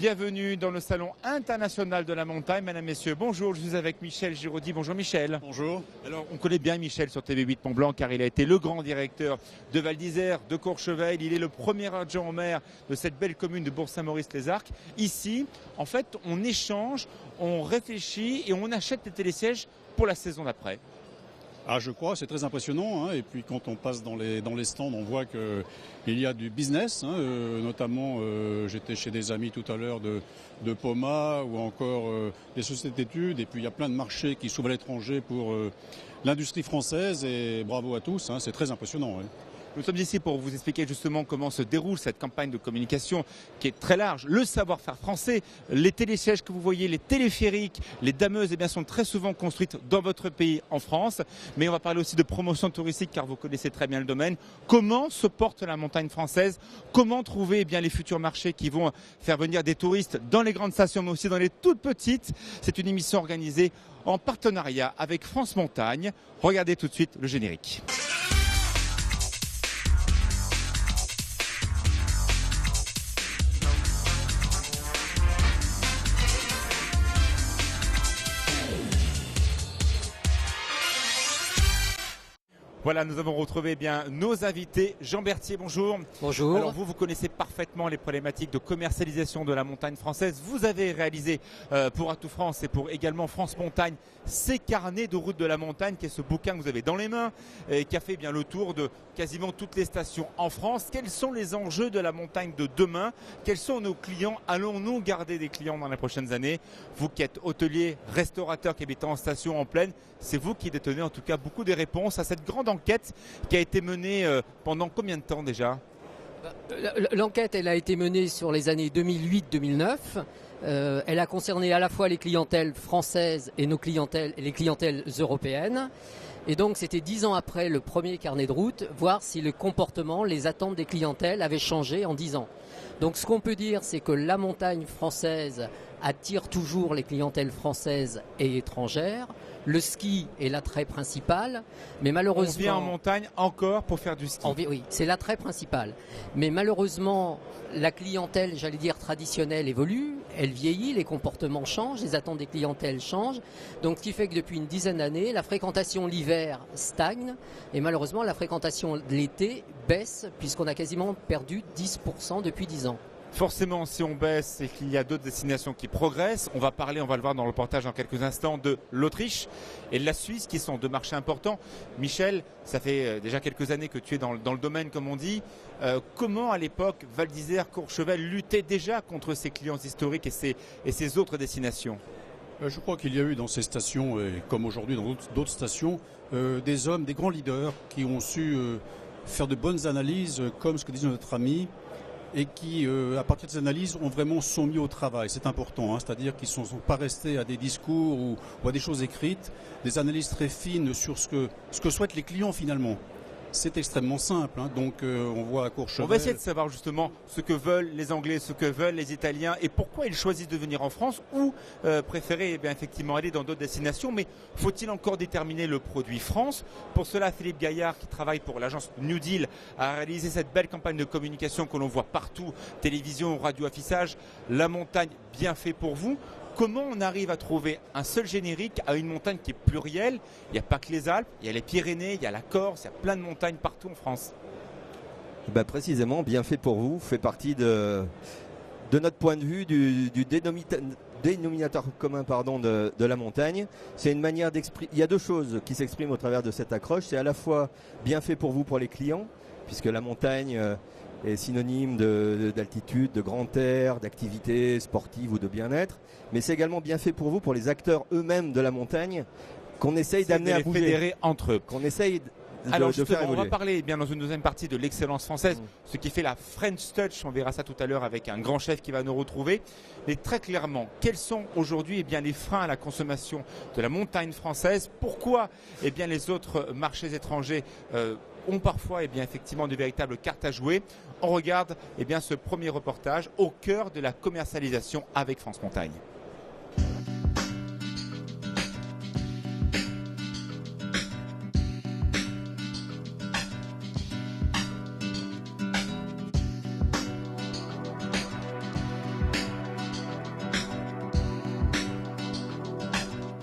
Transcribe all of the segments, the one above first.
Bienvenue dans le Salon international de la montagne. Mesdames, Messieurs, bonjour, je suis avec Michel Giraudy. Bonjour Michel. Bonjour. Alors, on connaît bien Michel sur TV8 Mont-Blanc car il a été le grand directeur de Val d'Isère, de Courchevel. Il est le premier adjoint au maire de cette belle commune de Bourg-Saint-Maurice-les-Arcs. Ici, en fait, on échange, on réfléchit et on achète des télésièges pour la saison d'après. Ah, je crois, c'est très impressionnant. Et puis quand on passe dans les stands, on voit qu'il y a du business. Notamment, j'étais chez des amis tout à l'heure de Poma ou encore des sociétés d'études. Et puis il y a plein de marchés qui s'ouvrent à l'étranger pour l'industrie française. Et bravo à tous, c'est très impressionnant. Nous sommes ici pour vous expliquer justement comment se déroule cette campagne de communication qui est très large. Le savoir-faire français, les télésièges que vous voyez, les téléphériques, les dameuses sont très souvent construites dans votre pays en France. Mais on va parler aussi de promotion touristique car vous connaissez très bien le domaine. Comment se porte la montagne française? Comment trouver les futurs marchés qui vont faire venir des touristes dans les grandes stations mais aussi dans les toutes petites? C'est une émission organisée en partenariat avec France Montagne. Regardez tout de suite le générique. Voilà, nous avons retrouvé nos invités. Jean Berthier, bonjour. Bonjour. Alors vous connaissez parfaitement les problématiques de commercialisation de la montagne française. Vous avez réalisé pour Atout France et pour également France Montagne ces carnets de route de la montagne, qui est ce bouquin que vous avez dans les mains et qui a fait le tour de quasiment toutes les stations en France. Quels sont les enjeux de la montagne de demain? Quels sont nos clients? Allons-nous garder des clients dans les prochaines années? Vous qui êtes hôtelier, restaurateur, qui habitez en station en plaine, c'est vous qui détenez en tout cas beaucoup des réponses à cette grande enquête qui a été menée pendant combien de temps déjà? L'enquête, elle a été menée sur les années 2008-2009. Elle a concerné à la fois les clientèles françaises et les clientèles européennes. Et donc c'était 10 ans après le premier carnet de route, voir si le comportement, les attentes des clientèles avaient changé en 10 ans. Donc ce qu'on peut dire, c'est que la montagne française attire toujours les clientèles françaises et étrangères. Le ski est l'attrait principal, mais malheureusement... On vient en montagne encore pour faire du ski. Oui, c'est l'attrait principal. Mais malheureusement, la clientèle, j'allais dire traditionnelle, évolue, elle vieillit, les comportements changent, les attentes des clientèles changent. Donc ce qui fait que depuis une dizaine d'années, la fréquentation l'hiver stagne et malheureusement la fréquentation de l'été baisse puisqu'on a quasiment perdu 10% depuis 10 ans. Forcément, si on baisse et qu'il y a d'autres destinations qui progressent, on va le voir dans le reportage dans quelques instants, de l'Autriche et de la Suisse, qui sont deux marchés importants. Michel, ça fait déjà quelques années que tu es dans le domaine, comme on dit. Comment, à l'époque, Val d'Isère, Courchevel luttait déjà contre ces clients historiques et ces autres destinations? Je crois qu'il y a eu dans ces stations, comme aujourd'hui dans d'autres stations, des hommes, des grands leaders qui ont su faire de bonnes analyses, comme ce que disait notre ami, et qui, à partir de ces analyses, ont vraiment sont mis au travail. C'est important, c'est-à-dire qu'ils ne sont pas restés à des discours ou à des choses écrites, des analyses très fines sur ce que souhaitent les clients finalement. C'est extrêmement simple, donc on voit à Courchevel... On va essayer de savoir justement ce que veulent les Anglais, ce que veulent les Italiens et pourquoi ils choisissent de venir en France ou préférer effectivement aller dans d'autres destinations. Mais faut-il encore déterminer le produit France? Pour cela, Philippe Gaillard, qui travaille pour l'agence New Deal, a réalisé cette belle campagne de communication que l'on voit partout, télévision, radio, affichage, la montagne bien fait pour vous. Comment on arrive à trouver un seul générique à une montagne qui est plurielle? Il n'y a pas que les Alpes, il y a les Pyrénées, il y a la Corse, il y a plein de montagnes partout en France. Précisément, bien fait pour vous, fait partie de notre point de vue du dénominateur commun de la montagne. C'est une manière d'exprimer. Il y a deux choses qui s'expriment au travers de cette accroche. C'est à la fois bien fait pour vous, pour les clients, puisque la montagne est synonyme d'altitude, de grand air, d'activité sportive ou de bien-être. Mais c'est également bien fait pour vous, pour les acteurs eux-mêmes de la montagne, qu'on essaye d'amener à bouger. Fédérer entre eux. Qu'on essaye Alors de faire évoluer. On va parler dans une deuxième partie de l'excellence française, ce qui fait la French Touch. On verra ça tout à l'heure avec un grand chef qui va nous retrouver. Mais très clairement, quels sont aujourd'hui les freins à la consommation de la montagne française? Pourquoi les autres marchés étrangers ont parfois effectivement de véritables cartes à jouer? On regarde ce premier reportage au cœur de la commercialisation avec France Montagne.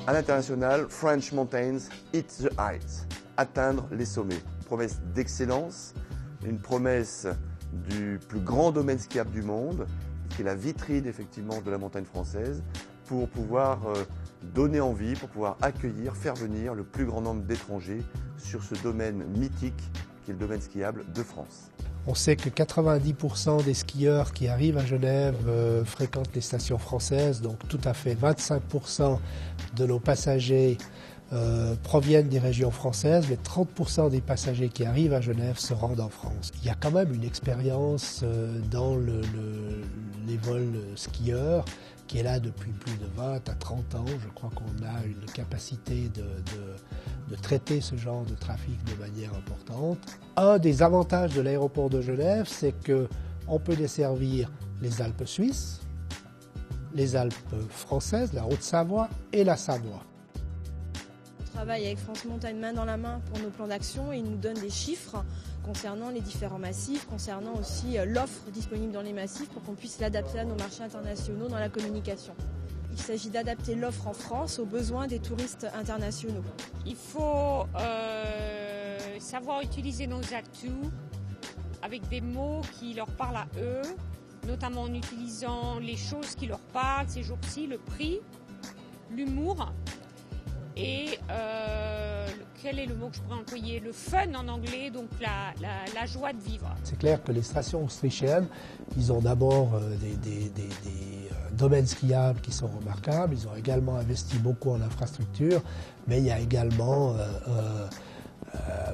À l'international, French Mountains hit the heights, atteindre les sommets. Une promesse d'excellence, une promesse du plus grand domaine skiable du monde, qui est la vitrine effectivement de la montagne française, pour pouvoir donner envie, pour pouvoir accueillir, faire venir le plus grand nombre d'étrangers sur ce domaine mythique qui est le domaine skiable de France. On sait que 90% des skieurs qui arrivent à Genève fréquentent les stations françaises, donc tout à fait 25% de nos passagers proviennent des régions françaises, mais 30% des passagers qui arrivent à Genève se rendent en France. Il y a quand même une expérience dans les vols skieurs qui est là depuis plus de 20 à 30 ans. Je crois qu'on a une capacité de traiter ce genre de trafic de manière importante. Un des avantages de l'aéroport de Genève, c'est qu'on peut desservir les Alpes suisses, les Alpes françaises, la Haute-Savoie et la Savoie. On travaille avec France Montagne main dans la main pour nos plans d'action et ils nous donnent des chiffres concernant les différents massifs, concernant aussi l'offre disponible dans les massifs pour qu'on puisse l'adapter à nos marchés internationaux dans la communication. Il s'agit d'adapter l'offre en France aux besoins des touristes internationaux. Il faut savoir utiliser nos atouts avec des mots qui leur parlent à eux, notamment en utilisant les choses qui leur parlent ces jours-ci, le prix, l'humour et quel est le mot que je pourrais employer, le fun en anglais, donc la joie de vivre. C'est clair que les stations autrichiennes, ils ont d'abord des domaines skiables qui sont remarquables, ils ont également investi beaucoup en infrastructure, mais il y a également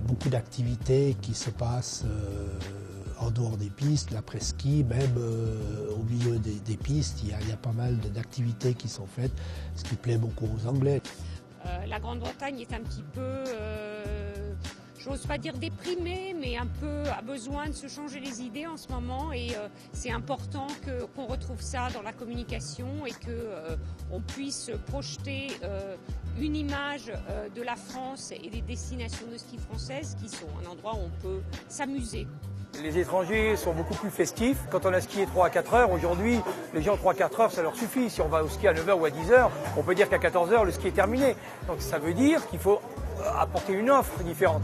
beaucoup d'activités qui se passent en dehors des pistes, l'après-ski, même au milieu des pistes, il y a pas mal d'activités qui sont faites, ce qui plaît beaucoup aux Anglais. La Grande-Bretagne est un petit peu, j'ose pas dire déprimée, mais un peu a besoin de se changer les idées en ce moment et c'est important qu'on retrouve ça dans la communication et qu'on puisse projeter une image de la France et des destinations de ski françaises qui sont un endroit où on peut s'amuser. Les étrangers sont beaucoup plus festifs. Quand on a skié 3 à 4 heures, aujourd'hui, les gens 3 à 4 heures, ça leur suffit. Si on va au ski à 9 heures ou à 10 heures, on peut dire qu'à 14 heures, le ski est terminé. Donc ça veut dire qu'il faut apporter une offre différente.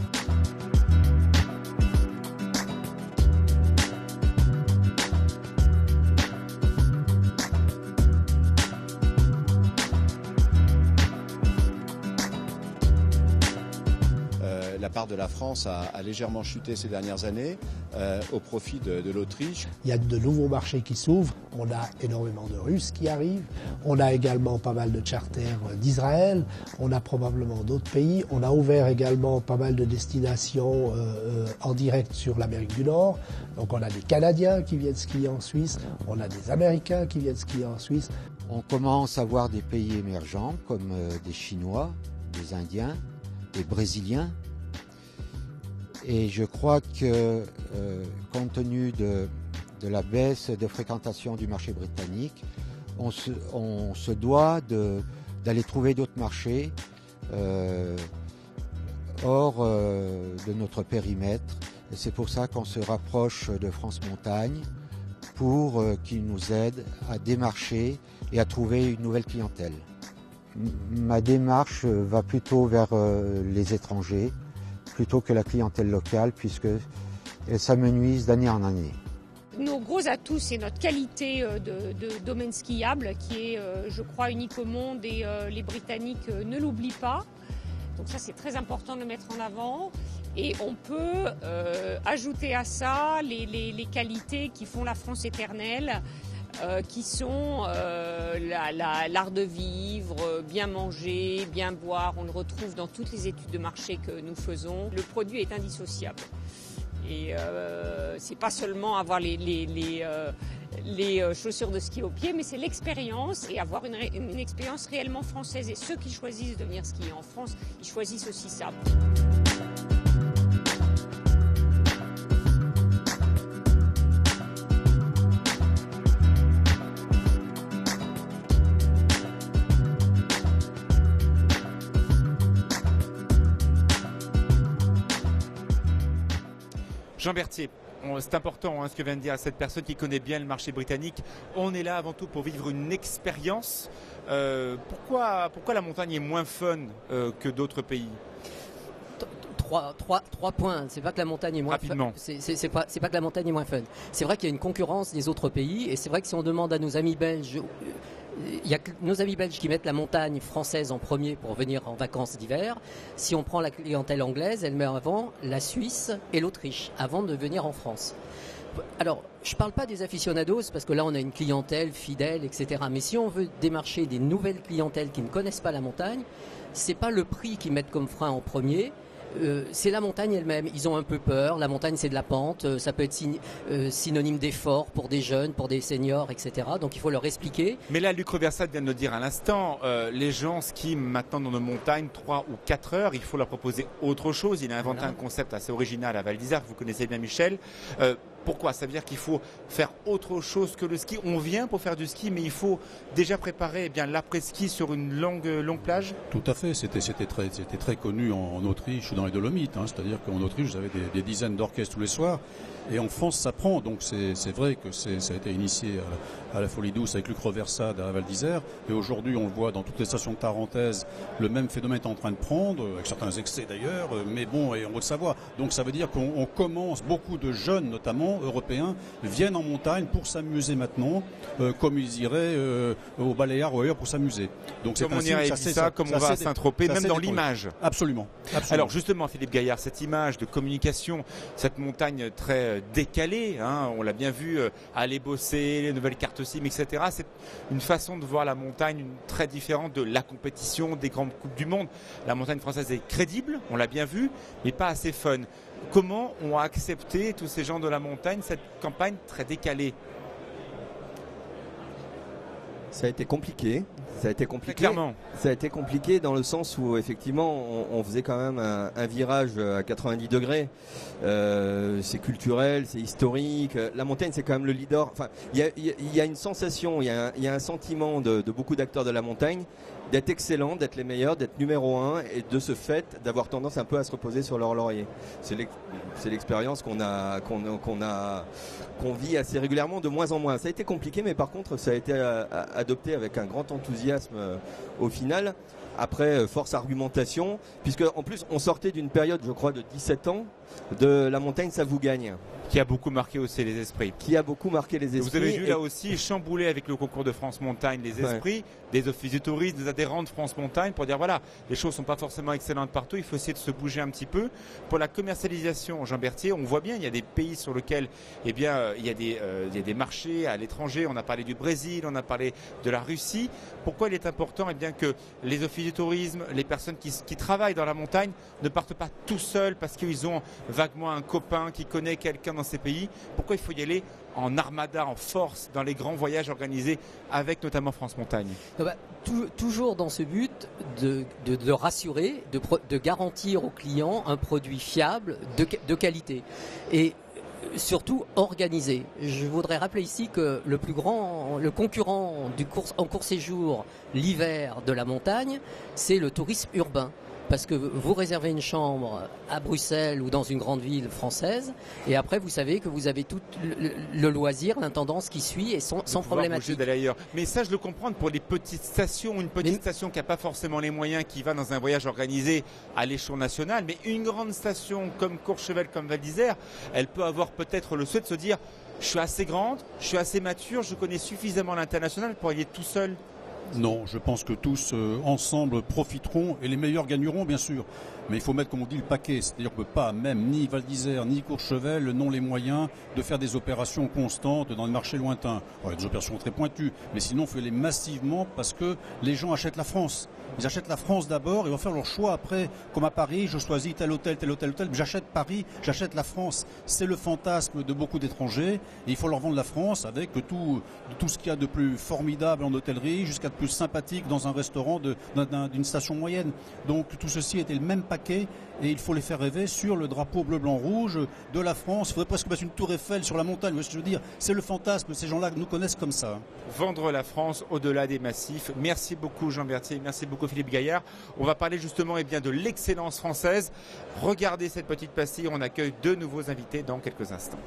La part de la France a légèrement chuté ces dernières années au profit de l'Autriche. Il y a de nouveaux marchés qui s'ouvrent, on a énormément de Russes qui arrivent, on a également pas mal de charters d'Israël, on a probablement d'autres pays, on a ouvert également pas mal de destinations en direct sur l'Amérique du Nord, donc on a des Canadiens qui viennent skier en Suisse, on a des Américains qui viennent skier en Suisse. On commence à voir des pays émergents comme des Chinois, des Indiens, des Brésiliens. Et je crois que, compte tenu de la baisse de fréquentation du marché britannique, on se doit d'aller trouver d'autres marchés hors de notre périmètre. Et c'est pour ça qu'on se rapproche de France Montagne pour qu'ils nous aident à démarcher et à trouver une nouvelle clientèle. Ma démarche va plutôt vers les étrangers, plutôt que la clientèle locale, puisque elle s'amenuise d'année en année. Nos gros atouts, c'est notre qualité de domaine skiable, qui est, je crois, unique au monde et les Britanniques ne l'oublient pas. Donc ça, c'est très important de le mettre en avant. Et on peut ajouter à ça les qualités qui font la France éternelle, qui sont l'art de vivre, bien manger, bien boire. On le retrouve dans toutes les études de marché que nous faisons. Le produit est indissociable. Et c'est pas seulement avoir les chaussures de ski aux pieds, mais c'est l'expérience et avoir une expérience réellement française. Et ceux qui choisissent de venir skier en France, ils choisissent aussi ça. Jean Berthier, c'est important ce que vient de dire cette personne qui connaît bien le marché britannique. On est là avant tout pour vivre une expérience. Pourquoi la montagne est moins fun que d'autres pays ? Trois points. C'est pas que la montagne est moins Rapidement. fun. C'est pas que la montagne est moins fun. C'est vrai qu'il y a une concurrence des autres pays, et c'est vrai que si on demande à nos amis belges, il y a nos amis belges qui mettent la montagne française en premier pour venir en vacances d'hiver. Si on prend la clientèle anglaise, elle met avant la Suisse et l'Autriche avant de venir en France. Alors, je ne parle pas des aficionados parce que là on a une clientèle fidèle, etc. Mais si on veut démarcher des nouvelles clientèles qui ne connaissent pas la montagne, c'est pas le prix qu'ils mettent comme frein en premier. C'est la montagne elle-même. Ils ont un peu peur. La montagne, c'est de la pente. Ça peut être synonyme d'effort pour des jeunes, pour des seniors, etc. Donc il faut leur expliquer. Mais là, Luc Reversat vient de le dire à l'instant, les gens skient maintenant dans nos montagnes 3 ou 4 heures. Il faut leur proposer autre chose. Il a inventé un concept assez original à Val d'Isère. Vous connaissez bien Michel. Pourquoi ? Ça veut dire qu'il faut faire autre chose que le ski. On vient pour faire du ski, mais il faut déjà préparer l'après-ski sur une longue plage. Tout à fait. C'était très connu en Autriche ou dans les Dolomites. C'est-à-dire qu'en Autriche, vous avez des dizaines d'orchestres tous les soirs. Et en France, ça prend. Donc c'est vrai que ça a été initié à la Folie Douce avec Luc Reversat à Val d'Isère. Et aujourd'hui, on le voit dans toutes les stations tarentaises, le même phénomène est en train de prendre, avec certains excès d'ailleurs, mais bon, et en Haute-Savoie. Donc ça veut dire qu'on commence, beaucoup de jeunes notamment, européens, viennent en montagne pour s'amuser maintenant, comme ils iraient au Baléares ou ailleurs pour s'amuser. Donc comme on irait à Ibiza, comme on va à Saint-Tropez, même dans l'image. Absolument. Alors justement, Philippe Gaillard, cette image de communication, cette montagne très décalée, on l'a bien vu, aller bosser, les nouvelles cartes SIM, etc. C'est une façon de voir la montagne très différente de la compétition des grandes coupes du monde. La montagne française est crédible, on l'a bien vu, mais pas assez fun. Comment ont accepté tous ces gens de la montagne cette campagne très décalée ? Ça a été compliqué. Clairement. Ça a été compliqué dans le sens où effectivement on faisait quand même un virage à 90 degrés. C'est culturel, c'est historique. La montagne, c'est quand même le leader. Enfin, il y a une sensation, il y a un sentiment de beaucoup d'acteurs de la montagne d'être excellents, d'être les meilleurs, d'être numéro 1 et de ce fait d'avoir tendance un peu à se reposer sur leur laurier. C'est l'expérience qu'on vit assez régulièrement, de moins en moins. Ça a été compliqué, mais par contre ça a été adopté avec un grand enthousiasme au final. Après, force argumentation, puisque en plus on sortait d'une période, je crois, de 17 ans de la montagne, ça vous gagne. Qui a beaucoup marqué aussi les esprits. Vous avez vu là aussi chambouler avec le concours de France Montagne les esprits des offices de tourisme, des adhérents de France Montagne pour dire voilà, les choses sont pas forcément excellentes partout, il faut essayer de se bouger un petit peu. Pour la commercialisation, Jean Berthier, on voit bien, il y a des pays sur lesquels il y a des marchés à l'étranger, on a parlé du Brésil, on a parlé de la Russie. Pourquoi il est important que les offices de tourisme, les personnes qui travaillent dans la montagne ne partent pas tout seuls parce qu'ils ont vaguement un copain qui connaît quelqu'un dans ces pays. Pourquoi il faut y aller en armada, en force, dans les grands voyages organisés avec notamment France Montagne? Toujours dans ce but de rassurer, de garantir aux clients un produit fiable, de qualité. Et surtout organisé. Je voudrais rappeler ici que le concurrent en court séjour l'hiver de la montagne, c'est le tourisme urbain. Parce que vous réservez une chambre à Bruxelles ou dans une grande ville française, et après vous savez que vous avez tout le loisir, l'intendance qui suit et sans problématique. D'aller ailleurs. Mais ça, je le comprends pour les petites stations, station qui n'a pas forcément les moyens, qui va dans un voyage organisé à l'échelon national, mais une grande station comme Courchevel, comme Val d'Isère, elle peut avoir peut-être le souhait de se dire je suis assez grande, je suis assez mature, je connais suffisamment l'international pour y aller tout seul. Non, je pense que tous ensemble profiteront et les meilleurs gagneront bien sûr. Mais il faut mettre, comme on dit, le paquet. C'est-à-dire qu'on ne peut pas, même ni Val d'Isère ni Courchevel, n'ont les moyens de faire des opérations constantes dans des marchés lointains. Il y a des opérations très pointues, mais sinon il faut les massivement parce que les gens achètent la France. Ils achètent la France d'abord et vont faire leur choix après. Comme à Paris, je choisis tel hôtel, mais j'achète Paris, j'achète la France. C'est le fantasme de beaucoup d'étrangers et il faut leur vendre la France avec tout ce qu'il y a de plus formidable en hôtellerie jusqu'à de plus sympathique dans un restaurant d'une station moyenne. Donc tout ceci était le même paquet et il faut les faire rêver sur le drapeau bleu, blanc, rouge de la France. Il faudrait presque mettre une tour Eiffel sur la montagne. Vous voyez ce que je veux dire ? C'est le fantasme, ces gens-là nous connaissent comme ça. Vendre la France au-delà des massifs. Merci beaucoup Jean Berthier, merci beaucoup Philippe Gaillard. On va parler justement de l'excellence française. Regardez cette petite pastille, on accueille 2 nouveaux invités dans quelques instants.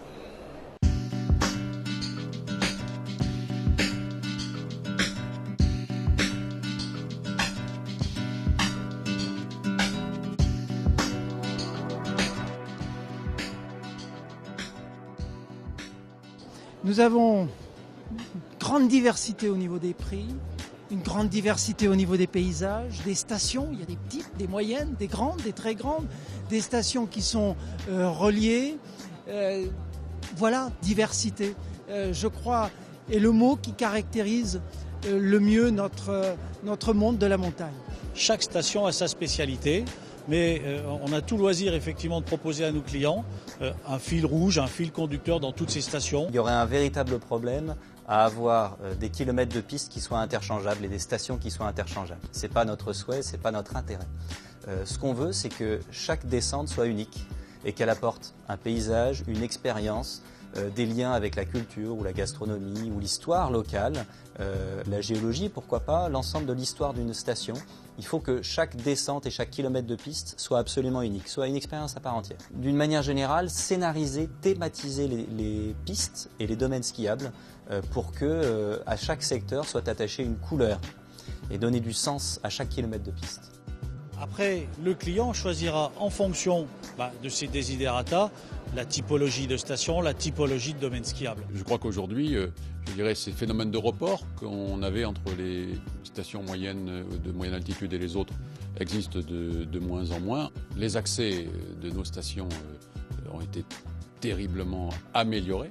Nous avons une grande diversité au niveau des prix, une grande diversité au niveau des paysages, des stations. Il y a des petites, des moyennes, des grandes, des très grandes, des stations qui sont reliées. Voilà, diversité, je crois, est le mot qui caractérise le mieux notre monde de la montagne. Chaque station a sa spécialité, mais on a tout loisir effectivement de proposer à nos clients un fil rouge, un fil conducteur dans toutes ces stations. Il y aurait un véritable problème à avoir des kilomètres de pistes qui soient interchangeables et des stations qui soient interchangeables. Ce n'est pas notre souhait, ce n'est pas notre intérêt. Ce qu'on veut, c'est que chaque descente soit unique et qu'elle apporte un paysage, une expérience, des liens avec la culture ou la gastronomie ou l'histoire locale, la géologie, pourquoi pas, l'ensemble de l'histoire d'une station. Il faut que chaque descente et chaque kilomètre de piste soit absolument unique, soit une expérience à part entière. D'une manière générale, scénariser, thématiser les pistes et les domaines skiables pour que à chaque secteur soit attachée une couleur et donner du sens à chaque kilomètre de piste. Après, le client choisira en fonction de ses desiderata la typologie de station, la typologie de domaine skiable. Je crois qu'aujourd'hui, je dirais, ces phénomènes de report qu'on avait entre les stations moyennes de moyenne altitude et les autres existent de moins en moins. Les accès de nos stations ont été terriblement améliorés.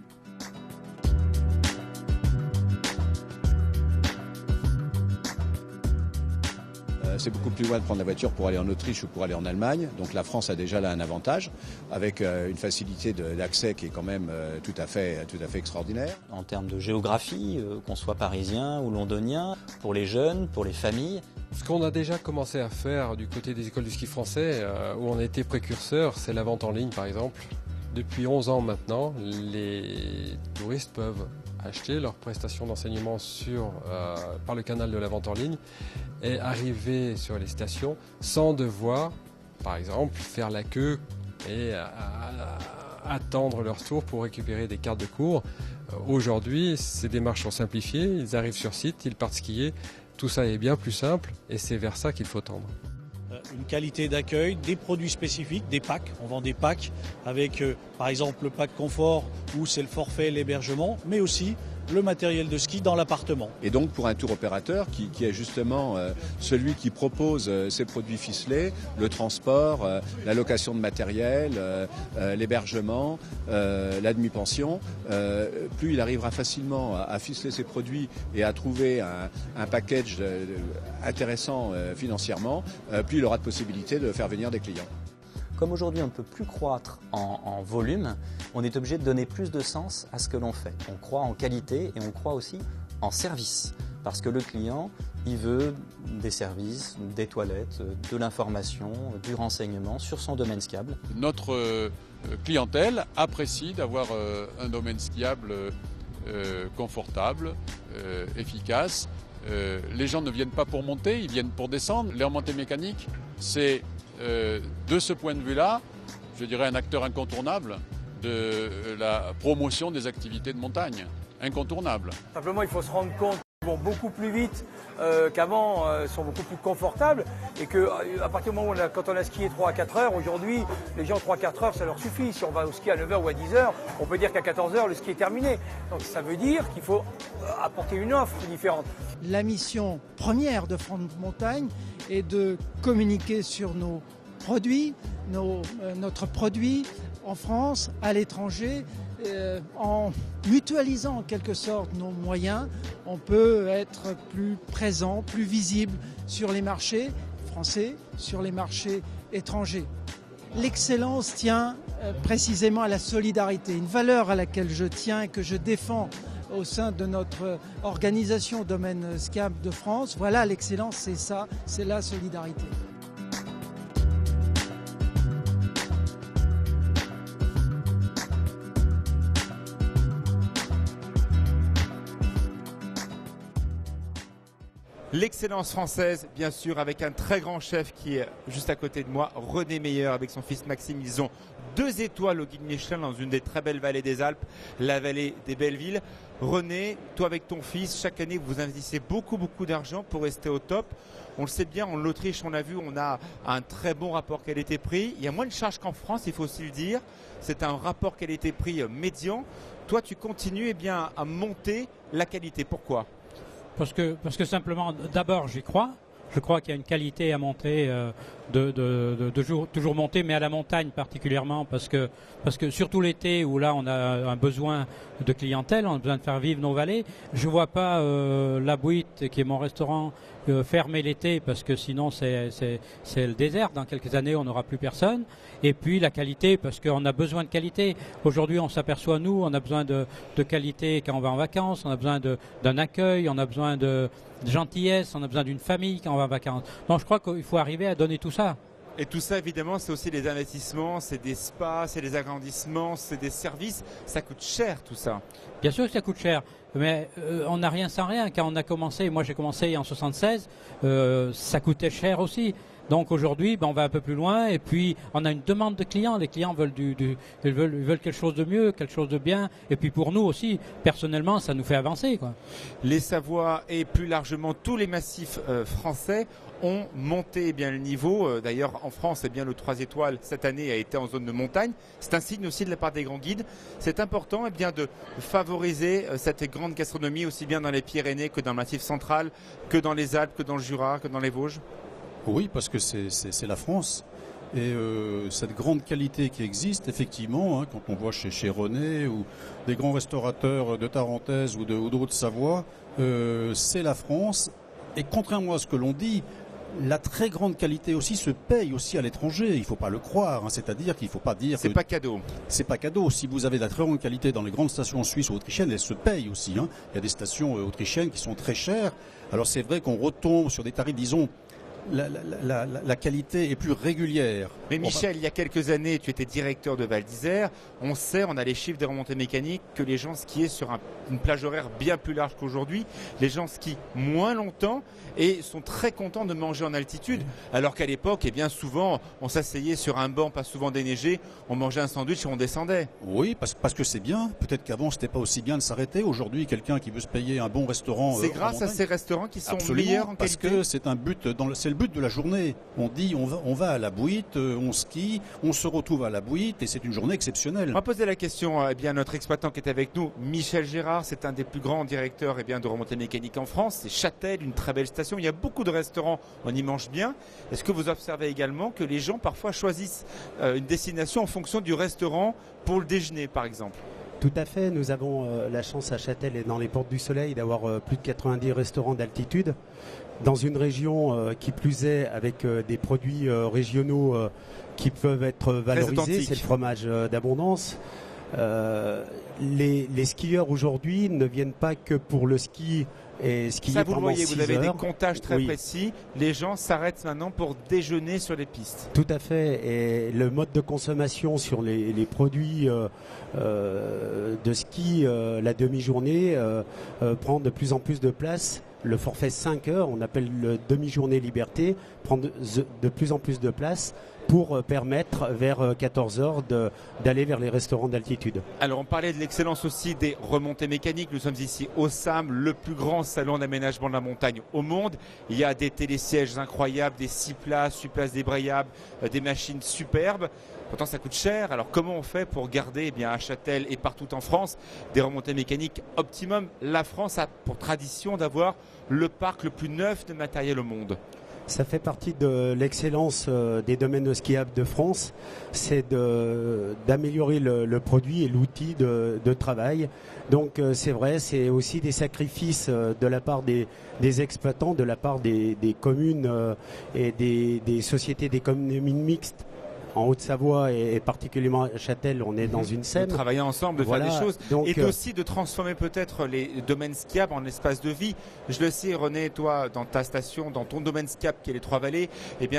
C'est beaucoup plus loin de prendre la voiture pour aller en Autriche ou pour aller en Allemagne. Donc la France a déjà là un avantage, avec une facilité d'accès qui est quand même tout à fait extraordinaire. En termes de géographie, qu'on soit parisien ou londonien, pour les jeunes, pour les familles. Ce qu'on a déjà commencé à faire du côté des écoles du ski français, où on a été précurseur, c'est la vente en ligne par exemple. Depuis 11 ans maintenant, les touristes peuvent acheter leurs prestations d'enseignement par le canal de la vente en ligne et arriver sur les stations sans devoir, par exemple, faire la queue et attendre leur tour pour récupérer des cartes de cours. Aujourd'hui, ces démarches sont simplifiées, ils arrivent sur site, ils partent skier, tout ça est bien plus simple et c'est vers ça qu'il faut tendre. Une qualité d'accueil, des produits spécifiques, des packs. On vend des packs avec par exemple le pack confort où c'est le forfait, l'hébergement, mais aussi le matériel de ski dans l'appartement. Et donc pour un tour opérateur qui est justement celui qui propose ces produits ficelés, le transport, la location de matériel, l'hébergement, la demi-pension, plus il arrivera facilement à ficeler ses produits et à trouver un package intéressant financièrement, plus il aura de possibilités de faire venir des clients. Comme aujourd'hui on ne peut plus croître en volume, on est obligé de donner plus de sens à ce que l'on fait. On croit en qualité et on croit aussi en service. Parce que le client, il veut des services, des toilettes, de l'information, du renseignement sur son domaine skiable. Notre clientèle apprécie d'avoir un domaine skiable confortable, efficace. Les gens ne viennent pas pour monter, ils viennent pour descendre. Les remontées mécaniques, c'est de ce point de vue-là, je dirais un acteur incontournable de la promotion des activités de montagne. Incontournable. Simplement, il faut se rendre compte qu'ils vont beaucoup plus vite qu'avant, sont beaucoup plus confortables et qu'à partir du moment où quand on a skié 3 à 4 heures, aujourd'hui, les gens 3-4 heures, ça leur suffit. Si on va au ski à 9 heures ou à 10 heures, on peut dire qu'à 14 heures, le ski est terminé. Donc ça veut dire qu'il faut apporter une offre différente. La mission première de France Montagne est de communiquer sur nos produits, notre produit en France, à l'étranger, en mutualisant en quelque sorte nos moyens, on peut être plus présent, plus visible sur les marchés français, sur les marchés étrangers. L'excellence tient précisément à la solidarité, une valeur à laquelle je tiens et que je défends au sein de notre organisation Domaine Skiable de France. Voilà, l'excellence, c'est ça, c'est la solidarité. L'excellence française, bien sûr, avec un très grand chef qui est juste à côté de moi, René Meyer, avec son fils Maxime. Ils ont 2 étoiles au guide Michelin dans une des très belles vallées des Alpes, la vallée des Belleville. René, toi avec ton fils, chaque année vous investissez beaucoup d'argent pour rester au top. On le sait bien, en Autriche, on a vu, on a un très bon rapport qualité-prix. Il y a moins de charges qu'en France, il faut aussi le dire. C'est un rapport qualité-prix médian. Toi, tu continues à monter la qualité. Pourquoi ? Parce que simplement, d'abord, j'y crois. Je crois qu'il y a une qualité à monter, toujours monter, mais à la montagne particulièrement, parce que surtout l'été où là on a un besoin de clientèle, on a besoin de faire vivre nos vallées. Je vois pas La Bouite, qui est mon restaurant, fermer l'été, parce que sinon c'est le désert. Dans quelques années, on n'aura plus personne. Et puis la qualité, parce qu'on a besoin de qualité. Aujourd'hui, on s'aperçoit, nous, on a besoin de qualité quand on va en vacances, on a besoin d'un accueil, on a besoin de gentillesse, on a besoin d'une famille quand on va en vacances. Donc je crois qu'il faut arriver à donner tout ça. Et tout ça, évidemment, c'est aussi des investissements, c'est des spas, c'est des agrandissements, c'est des services. Ça coûte cher, tout ça. Bien sûr que ça coûte cher, mais on n'a rien sans rien. Quand on a commencé, moi j'ai commencé en 76, ça coûtait cher aussi. Donc aujourd'hui, on va un peu plus loin et puis on a une demande de clients. Les clients veulent ils veulent quelque chose de mieux, quelque chose de bien. Et puis pour nous aussi, personnellement, ça nous fait avancer, quoi. Les Savoies et plus largement tous les massifs français ont monté le niveau. D'ailleurs, en France, le 3 étoiles cette année a été en zone de montagne. C'est un signe aussi de la part des grands guides. C'est important de favoriser cette grande gastronomie aussi bien dans les Pyrénées que dans le Massif central, que dans les Alpes, que dans le Jura, que dans les Vosges. Oui, parce que c'est la France. Et cette grande qualité qui existe, effectivement, quand on voit chez René ou des grands restaurateurs de Tarentaise ou de Haute-Savoie, c'est la France. Et contrairement à ce que l'on dit, la très grande qualité aussi se paye aussi à l'étranger. Il ne faut pas le croire. C'est-à-dire qu'il ne faut pas dire c'est pas cadeau. C'est pas cadeau. Si vous avez de la très grande qualité dans les grandes stations suisses ou autrichiennes, elles se payent aussi. Il y a des stations autrichiennes qui sont très chères. Alors c'est vrai qu'on retombe sur des tarifs, disons, la qualité est plus régulière. Mais Michel, il y a quelques années, tu étais directeur de Val d'Isère. On a les chiffres des remontées mécaniques, que les gens skiaient sur une plage horaire bien plus large qu'aujourd'hui. Les gens skient moins longtemps et sont très contents de manger en altitude. Alors qu'à l'époque, souvent, on s'asseyait sur un banc pas souvent déneigé, on mangeait un sandwich et on descendait. Oui, parce que c'est bien. Peut-être qu'avant, c'était pas aussi bien de s'arrêter. Aujourd'hui, quelqu'un qui veut se payer un bon restaurant... C'est grâce à ces restaurants qui sont absolument, meilleurs en qualité. Parce que c'est un but c'est le but de la journée. On dit on va à la Bouite, on skie, on se retrouve à la Bouite et c'est une journée exceptionnelle. On va poser la question à notre exploitant qui est avec nous, Michel Gérard. C'est un des plus grands directeurs de remontée mécanique en France. C'est Châtel, une très belle station. Il y a beaucoup de restaurants, on y mange bien. Est-ce que vous observez également que les gens parfois choisissent une destination en fonction du restaurant pour le déjeuner, par exemple ? Tout à fait, nous avons la chance à Châtel et dans les Portes du Soleil d'avoir plus de 90 restaurants d'altitude. Dans une région qui plus est avec des produits régionaux qui peuvent être valorisés, c'est le fromage d'abondance. Les skieurs aujourd'hui ne viennent pas que pour le ski et skier ça, vous pendant le voyez, 6 vous avez heures. des comptages très précis. Les gens s'arrêtent maintenant pour déjeuner sur les pistes. Tout à fait. Et le mode de consommation sur les produits de ski, la demi-journée, prend de plus en plus de place. Le forfait 5 heures, on appelle le demi-journée liberté, prend de plus en plus de place pour permettre vers 14 heures d'aller vers les restaurants d'altitude. Alors on parlait de l'excellence aussi des remontées mécaniques. Nous sommes ici au SAM, le plus grand salon d'aménagement de la montagne au monde. Il y a des télésièges incroyables, des 6 places, 8 places débrayables, des machines superbes. Pourtant ça coûte cher. Alors comment on fait pour garder à Châtel et partout en France des remontées mécaniques optimum ? La France a pour tradition d'avoir le parc le plus neuf de matériel au monde. Ça fait partie de l'excellence des domaines skiables de France, c'est d'améliorer le produit et l'outil de travail. Donc c'est vrai, c'est aussi des sacrifices de la part des exploitants, de la part des communes et des sociétés d'économie mixte. En Haute-Savoie et particulièrement à Châtel, on est dans une scène. De travailler ensemble, de faire des choses. Donc, et aussi de transformer peut-être les domaines skiables en espace de vie. Je le sais, René, toi, dans ta station, dans ton domaine skiable qui est les Trois-Vallées,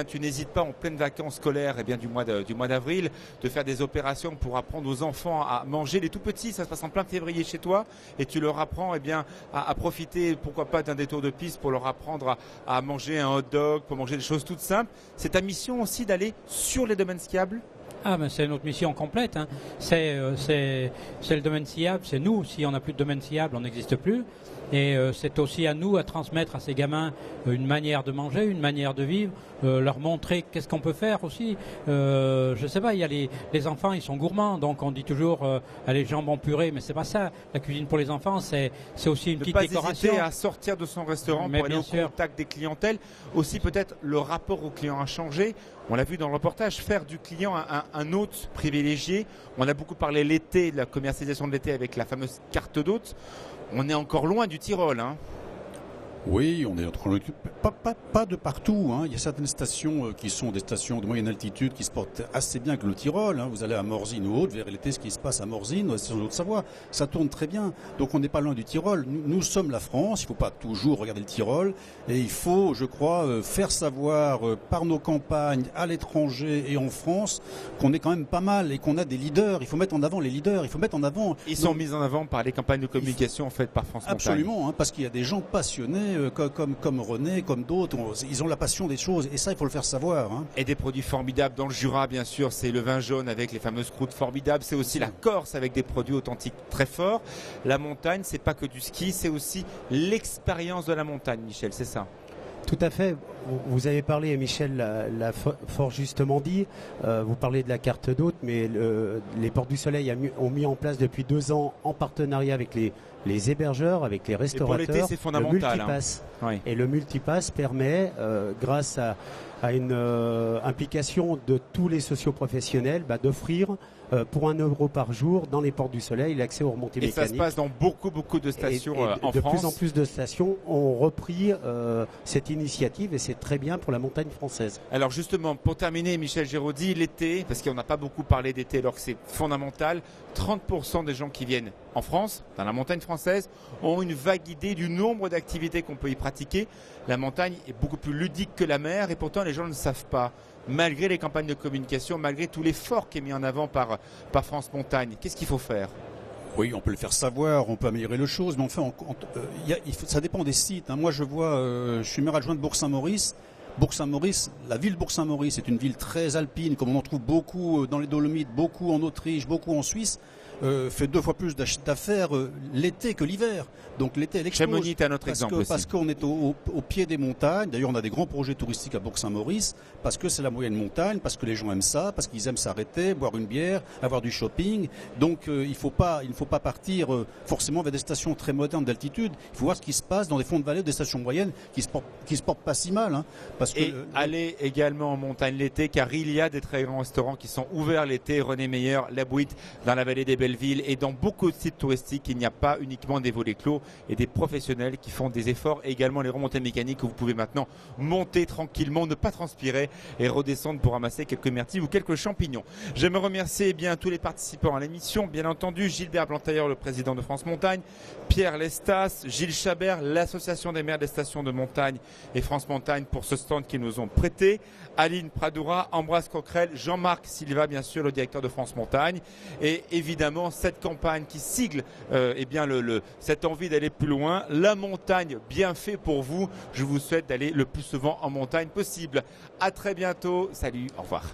tu n'hésites pas en pleine vacances scolaires du mois d'avril de faire des opérations pour apprendre aux enfants à manger. Les tout petits, ça se passe en plein février chez toi et tu leur apprends à profiter, pourquoi pas, d'un détour de piste pour leur apprendre à manger un hot dog, pour manger des choses toutes simples. C'est ta mission aussi d'aller sur les domaines skiables ? Ah, mais c'est notre mission complète. Hein. C'est le domaine skiable, c'est nous. Si on n'a plus de domaine skiable, on n'existe plus. Et c'est aussi à nous à transmettre à ces gamins une manière de manger, une manière de vivre, leur montrer qu'est-ce qu'on peut faire aussi. Je sais pas, il y a les enfants, ils sont gourmands, donc on dit toujours les jambons purés, mais c'est pas ça. La cuisine pour les enfants, c'est aussi une petite décoration. Ne pas hésiter à sortir de son restaurant pour aller au contact des clientèles. Aussi peut-être le rapport au client a changé. On l'a vu dans le reportage, faire du client un hôte privilégié. On a beaucoup parlé l'été, de la commercialisation de l'été avec la fameuse carte d'hôte. On est encore loin du Tyrol, hein. Oui, on est pas de partout. Hein. Il y a certaines stations qui sont des stations de moyenne altitude qui se portent assez bien que le Tyrol. Hein. Vous allez à Morzine ou autre, vers l'été, ce qui se passe à Morzine, la station de Haute-Savoie, ça tourne très bien. Donc on n'est pas loin du Tyrol. Nous sommes la France, il ne faut pas toujours regarder le Tyrol. Et il faut, je crois, faire savoir par nos campagnes, à l'étranger et en France, qu'on est quand même pas mal et qu'on a des leaders. Il faut mettre en avant les leaders, il faut mettre en avant... Ils sont mis en avant par les campagnes de communication faites par France Montagne. Absolument, hein, parce qu'il y a des gens passionnés comme René, comme d'autres, ils ont la passion des choses et ça il faut le faire savoir. Hein. Et des produits formidables dans le Jura bien sûr, c'est le vin jaune avec les fameuses croûtes formidables, c'est aussi la Corse avec des produits authentiques très forts. La montagne, c'est pas que du ski, c'est aussi l'expérience de la montagne, Michel, c'est ça? Tout à fait. Vous avez parlé, et Michel l'a fort justement dit, vous parlez de la carte d'hôte, mais les Portes du Soleil ont mis en place depuis 2 ans, en partenariat avec les hébergeurs, avec les restaurateurs, et pour l'été, c'est fondamental, le multipass. Hein. Oui. Et le multipass permet, grâce à une implication de tous les socioprofessionnels, d'offrir pour 1 € par jour dans les Portes du Soleil l'accès aux remontées mécaniques. Et ça se passe dans beaucoup de stations en France. De plus en plus de stations ont repris cette initiative et c'est très bien pour la montagne française. Alors justement, pour terminer, Michel Giraudy, l'été, parce qu'on n'a pas beaucoup parlé d'été alors que c'est fondamental, 30% des gens qui viennent en France, dans la montagne française, ont une vague idée du nombre d'activités qu'on peut y pratiquer. La montagne est beaucoup plus ludique que la mer et pourtant les gens ne savent pas. Malgré les campagnes de communication, malgré tout l'effort qui est mis en avant par France Montagne, qu'est-ce qu'il faut faire ? Oui, on peut le faire savoir, on peut améliorer les choses, mais enfin, ça dépend des sites. Hein. Moi, je suis maire adjoint de Bourg-Saint-Maurice. Bourg-Saint-Maurice, la ville de Bourg-Saint-Maurice est une ville très alpine, comme on en trouve beaucoup dans les Dolomites, beaucoup en Autriche, beaucoup en Suisse. Fait 2 fois plus d'affaires l'été que l'hiver. Donc l'été, elle explose. Chamonix est un autre exemple aussi. Parce qu'on est au pied des montagnes. D'ailleurs, on a des grands projets touristiques à Bourg-Saint-Maurice parce que c'est la moyenne montagne, parce que les gens aiment ça, parce qu'ils aiment s'arrêter, boire une bière, avoir du shopping. Donc il ne faut pas partir forcément vers des stations très modernes d'altitude. Il faut voir ce qui se passe dans des fonds de vallée, des stations moyennes qui se portent pas si mal. Hein, allez également en montagne l'été, car il y a des très grands restaurants qui sont ouverts l'été. René Meyer, La Bouite, dans la vallée des Belleville et dans beaucoup de sites touristiques, il n'y a pas uniquement des volets clos et des professionnels qui font des efforts et également les remontées mécaniques où vous pouvez maintenant monter tranquillement, ne pas transpirer et redescendre pour ramasser quelques myrtilles ou quelques champignons. J'aimerais remercier tous les participants à l'émission, bien entendu Gilbert Blantailleur, le président de France Montagne, Pierre Lestas, Gilles Chabert, l'association des maires des stations de montagne et France Montagne pour ce stand qu'ils nous ont prêté, Aline Pradoura, Ambroise Coquerel, Jean-Marc Silva, bien sûr, le directeur de France Montagne et évidemment cette campagne qui sigle cette envie d'aller plus loin. La montagne, bien fait pour vous. Je vous souhaite d'aller le plus souvent en montagne possible. À très bientôt. Salut, au revoir.